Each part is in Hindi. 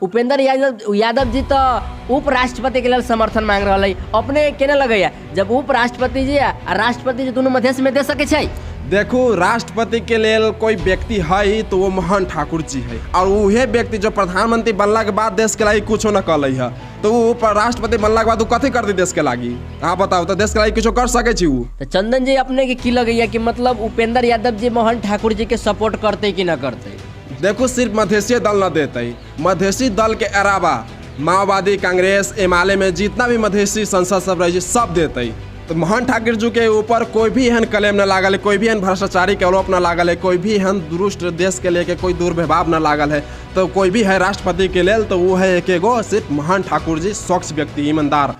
उपेंद्र यादव जी तो उपराष्ट्रपति के लिए समर्थन मांग रहा है, अपने केना लगैया जब उपराष्ट्रपति जी आ राष्ट्रपति जी दोनों मध्य में दे सके छै? देखो, राष्ट्रपति के लिए कोई व्यक्ति है तो वो मोहन ठाकुर जी है, और वही व्यक्ति जो प्रधानमंत्री बनला के बाद देश के लागी कुछ न कल है, तो वो राष्ट्रपति बनला के बाद कथी करती देश के लागी? आप बताओ तो देश के लागी कुछ कर सके छी? तो चंदन जी अपने के की लगैया कि मतलब उपेंद्र यादव जी मोहन ठाकुर जी के सपोर्ट करते कि न करते? देखो, सिर्फ मधेसी दल न देते, मधेसी दल के अलावा माओवादी, कांग्रेस, एमएलए में जितना भी मधेसी संसद सब रही सब देते। तो मोहन ठाकुर जी के ऊपर कोई भी एहन क्लेम न लागल है, कोई भी एहन भ्रष्टाचारी के आरोप न लागल है, कोई भी एहन दुरुस्त देश के लेके कोई दुर्व्यवहार न लागल है, तो कोई भी है राष्ट्रपति के लेल तो वो है एक एगो सिर्फ मोहन ठाकुर जी, स्वच्छ व्यक्ति, ईमानदार।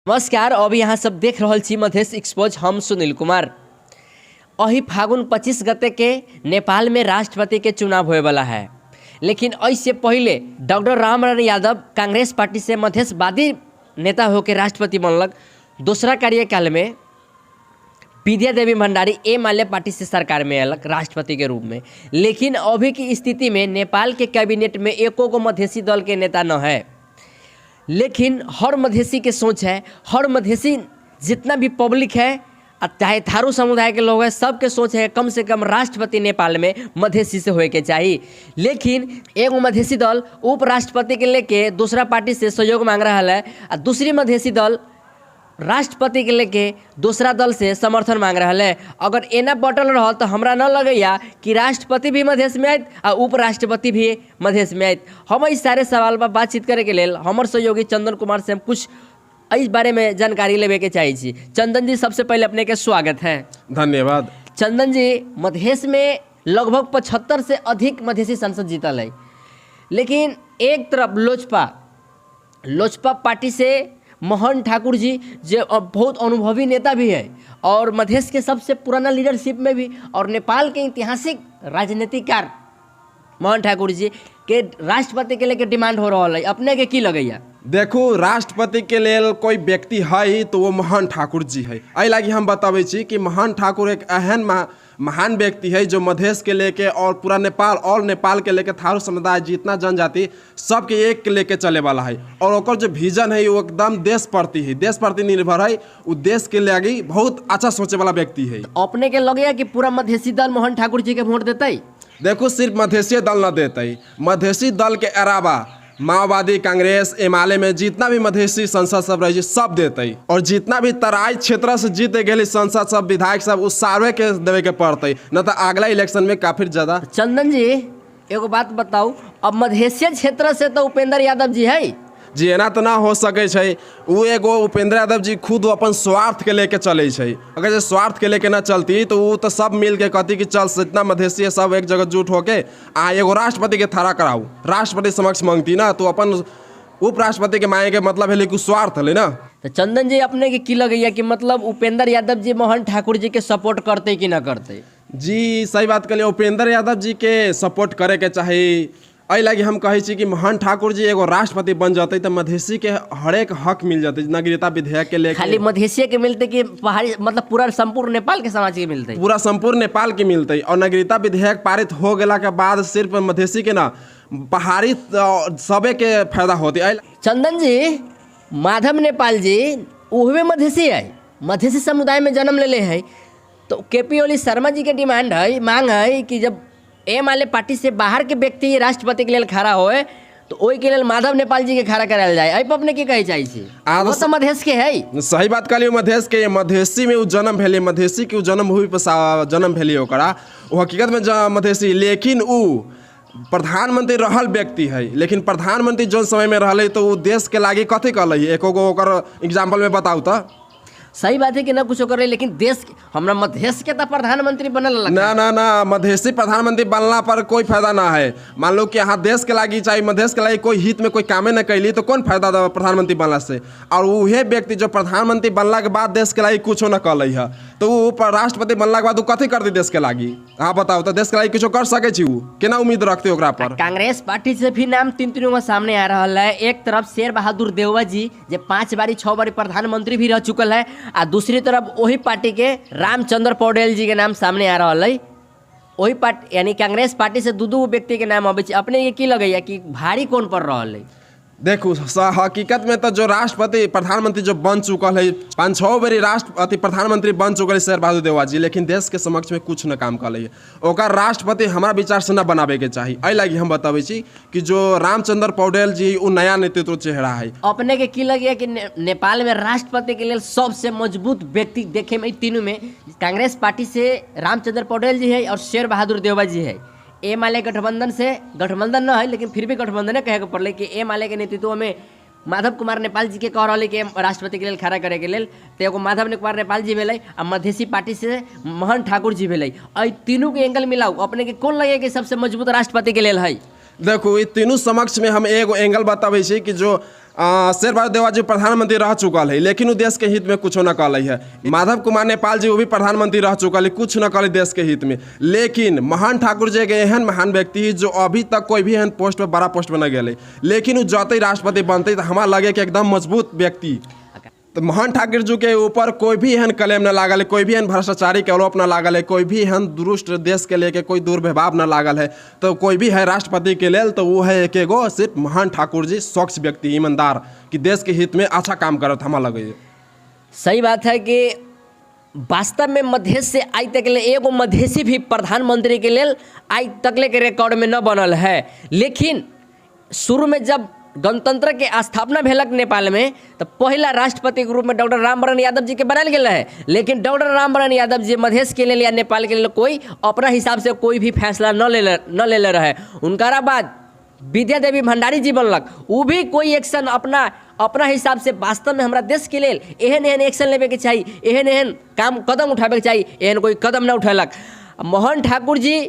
नमस्कार, अब यहाँ सब देख रहा छी मधेश एक्सपोज, हम सुनील कुमार। अही फागुन 25 गते के नेपाल में राष्ट्रपति के चुनाव होए वाला है, लेकिन इससे पहले डॉक्टर रामनारायण यादव कांग्रेस पार्टी से मधेशवादी नेता होकर राष्ट्रपति बनलक। दूसरा कार्यकाल में विद्या देवी भंडारी एमएलए पार्टी से सरकार में अलग राष्ट्रपति के रूप में। लेकिन अभी की स्थिति में नेपाल के कैबिनेट में एको गो मधेसी दल के नेता न है, लेकिन हर मधेसी के सोच है, हर मधेसी जितना भी पब्लिक है, चाहे थारू समुदाय के लोग हैं, सबके सोच है कम से कम राष्ट्रपति नेपाल में मधेसी से होए के चाहिए। लेकिन एगो मधेसी दल उपराष्ट्रपति के लेके दूसरा पार्टी से सहयोग मांग रहा है, और दूसरी मधेसी दल राष्ट्रपति के लेके दूसरा दल से समर्थन मांग रहा है। अगर एना बटल रहा तो हमरा न लगैया कि राष्ट्रपति भी मधेश में आयत और उपराष्ट्रपति भी मधेश में आयत। हम इस सारे सवाल पर बातचीत करे के लेल हमर सहयोगी चंदन कुमार से हम कुछ इस बारे में जानकारी लेवे के चाहिए छी। चंदन जी, सबसे पहले अपने के स्वागत है। धन्यवाद। चंदन जी, मधेश में लगभग 75 से अधिक मधेसी सांसद जीतल है, लेकिन एक तरफ लोजपा पार्टी से मोहन ठाकुर जी जो बहुत अनुभवी नेता भी है और मधेश के सबसे पुराना लीडरशिप में भी, और नेपाल के ऐतिहासिक राजनीतिकार मोहन ठाकुर जी के राष्ट्रपति के लेके डिमांड हो रहा है, अपने के की लगैया? देखो, राष्ट्रपति के लेल कोई व्यक्ति है तो वो मोहन ठाकुर जी है। एहि लागी हम बताबै छी कि मोहन ठाकुर एक एहन महान व्यक्ति है जो मधेश के लेके और पूरा नेपाल और नेपाल के लेके थारू समुदाय जितना जनजाति सबके एक के लेके चले वाला है, और ओकर जो विजन है वो एकदम देश प्रति निर्भर है। वो देश के लागी बहुत अच्छा सोचे वाला व्यक्ति है। अपने के लगैया कि पूरा मधेसी दल मोहन ठाकुर जी के वोट देते? देखो, सिर्फ मधेसी दल न देते, मधेसी दल के अलावा माओवादी, कांग्रेस, एमएलए में जितना भी मधेसी संसद सब रही सब देते, और जितना भी तराई क्षेत्र से जीते गए संसद सब, विधायक सब, उस सारे के देवे के पड़ते, न तो अगला इलेक्शन में काफी ज्यादा। चंदन जी, एगो बात बताओ, अब मधेसिया क्षेत्र से तो उपेंद्र यादव जी है जी, एना तो ना हो सके छै। वो एगो उपेंद्र यादव जी खुद अपन स्वार्थ के लेके चले छै। अगर जे स्वार्थ के लेके ना चलती तो वो तो सब मिल के कहती कि चल जितना मधेसी सब एक जगह जुट होके एगो राष्ट्रपति के थारा कराऊ, राष्ट्रपति समक्ष मांगती ना, तो अपन उपराष्ट्रपति के मांगे के मतलब है कि स्वार्थ है ना। तो चंदन जी, अपने के की लगैया कि मतलब उपेंद्र यादव जी मोहन ठाकुर जी के सपोर्ट करते कि ना करते? जी, सही बात कहलिए, उपेंद्र यादव जी के सपोर्ट करे के चाहिए। एहि लागी हम कहै छी कि मोहन ठाकुर जी एगो राष्ट्रपति बन जाते तो मधेसी के हरेक हक मिल जाते, नागरिकता विधेयक के लेके। खाली मधेसी के मिलते कि पहाड़ी मतलब पूरा संपूर्ण नेपाल के समाज के मिलते? पूरा संपूर्ण नेपाल के मिलते, और नागरिकता विधेयक पारित हो गला के बाद सिर्फ मधेसी के ना, पहाड़ी सबे के फायदा होते। चंदन जी, माधव नेपाल जी उहवे मधेसी है, मधेसी समुदाय में जन्म ले है, तो केपी ओली शर्मा जी के डिमांड है, मांग है कि जब एमएलए पार्टी से बाहर के व्यक्ति राष्ट्रपति के लिए खड़ा होए तो ओई के लिए माधव नेपाल जी के खड़ा कराल जाए। आई अपने की कहे चाहिए? वो तो मधेश के है। सही बात कहलिए, मधेश के, मधेसी में जन्म भेले, मधेसी के जन्मभूमि पर जन्म भेले ओकरा, वो हकीकत में मधेसी, लेकिन वो प्रधानमंत्री रहल व्यक्ति है। लेकिन प्रधानमंत्री जो समय में रहले तो वो देश के लागी कथी कहले, एको गो ओकर एग्जाम्पल में बताऊ तो? सही बात है कि ना कुछ करे, लेकिन देश हमरा मधेश के तो प्रधानमंत्री बनल ना मधेसी प्रधानमंत्री बनला पर कोई फायदा ना है। मान लो कि यहाँ देश के लागी चाहिए, मधेश के लागी कोई हित में कोई कामे न कैली तो कौन फायदा प्रधानमंत्री बनला से? और वही व्यक्ति जो प्रधानमंत्री बनला के बाद देश के लागी कुछ न कल है, तो वो राष्ट्रपति बनला के बाद वो कथी कर दी देश के लागी? आप बताओ तो, देश के लागी कुछ कर सके छी? केना उम्मीद रखते हो ओकरा पर? कांग्रेस पार्टी से भी नाम तीन सामने आ रहा है। एक तरफ शेर बहादुर देउवा जी जो 5 बारी 6 बारी प्रधानमंत्री भी रह चुकल है, आ दूसरी तरफ वही पार्टी के रामचंद्र पौडेल जी के नाम सामने आ रहा है। वही पार्टी यानी कांग्रेस पार्टी से दू व्यक्ति के नाम अबै छै, अपने के की लगैया कि भारी कौन पड़ रहल है? देखू हकीकत में तो जो राष्ट्रपति प्रधानमंत्री जो बन चुकल है, 5-6 बेरी राष्ट्रपति प्रधानमंत्री बन चुकल है शेर बहादुर देवा जी, लेकिन देश के समक्ष में कुछ न काम कर है। ओकर राष्ट्रपति हमारा विचार से न बनावे के चाही। एहि लगी हम बताबै छी कि जो रामचंद्र पौडेल जी वो नया नेतृत्व चेहरा है। अपने के की लगैया कि नेपाल में राष्ट्रपति के लिए सबसे मजबूत व्यक्ति देखे में तीनों में कांग्रेस पार्टी से रामचंद्र पौडेल जी है और शेर बहादुर देवा जी है। एमाले गठबंधन से गठबंधन न है लेकिन फिर भी गठबंधन कहे के पड़े कि एमाले के नेतृत्व में माधव कुमार नेपाल जी के कह रहा कि राष्ट्रपति के लिए खड़ा करे के लिए तो एगो माधव कुमार नेपाल जी भेलै आ मधेसी पार्टी से मोहन ठाकुर जी भेलै। एहि तीनों के एंगल मिलाऊ, अपने के कौन लगे कि सबसे मजबूत राष्ट्रपति के लिए है? देखो ये तीनों समक्ष में हम एगो एंगल बताबै छी कि जो शेर बहादुर देवा जी प्रधानमंत्री रह चुकल है लेकिन वो देश के हित में कुछ न कल है। माधव कुमार नेपाल जी वो भी प्रधानमंत्री रह चुकल है, कुछ न कल देश के हित में। लेकिन मोहन ठाकुर जी के एहन महान व्यक्ति है जो अभी तक कोई भी एहन पोस्ट पे बड़ा पोस्ट पे न गए, लेकिन वो जते राष्ट्रपति बनते तो हमारा लगे कि एकदम मजबूत व्यक्ति। तो मोहन ठाकुर जी के ऊपर कोई भी एहन क्लेम न लागल है, कोई भी एहन भ्रष्टाचारी के आरोप न लागल है, कोई भी एहन दुरुष्ट देश के लेके कोई दुर्व्यवहार न लागल है। तो कोई भी है राष्ट्रपति के लेल तो वो है एक एगो सिर्फ मोहन ठाकुर जी स्वच्छ व्यक्ति ईमानदार कि देश के हित में अच्छा काम करत हमारा लगे। सही बात है कि वास्तव में मधेश से आज तक ले एगो मधेसी भी प्रधानमंत्री के लेल आज तक ले के रिकॉर्ड में न बनल है। लेकिन शुरू में जब गणतंत्र के स्थापना भेलक नेपाल में तो पहला राष्ट्रपति के रूप में डॉक्टर रामवरण यादव जी के बनाल गेल है। लेकिन डॉक्टर रामवरण यादव जी मधेश के लिए या नेपाल के लिए कोई अपना हिसाब से कोई भी फैसला न ले रहे। उनका बाद विद्या देवी भंडारी जी बनलक, वो भी कोई एक्शन अपना हिसाब से वास्तव में हमारा देश के लिए एहन एक्शन लेवे के चाहिए, एहन काम कदम उठावे के चाहिए, एहन कोई कदम न उठेलक। मोहन ठाकुर जी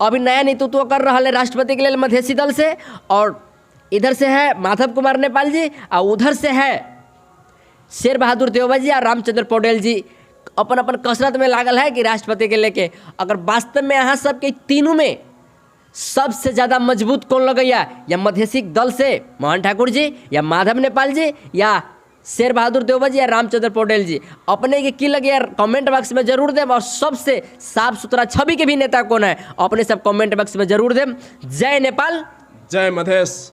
अभी नया नेतृत्व कर रहा है राष्ट्रपति के लिए मधेसी दल से, और इधर से है माधव कुमार नेपाल जी और उधर से है शेर बहादुर देवा जी और रामचंद्र पौडेल जी अपन अपन कसरत में लागल है कि राष्ट्रपति के लेके। अगर वास्तव में यहाँ सबके तीनों में सबसे ज़्यादा मजबूत कौन लगैया, या मधेसी दल से मोहन ठाकुर जी, या माधव नेपाल जी, या शेर बहादुर देवा जी, या रामचंद्र पौडेल जी, अपने के की लगे यार कमेंट बॉक्स में जरूर दें। और सबसे साफ सुथरा छवि के भी नेता कौन है अपने सब कमेंट बॉक्स में जरूर दें। जय नेपाल, जय मधेश।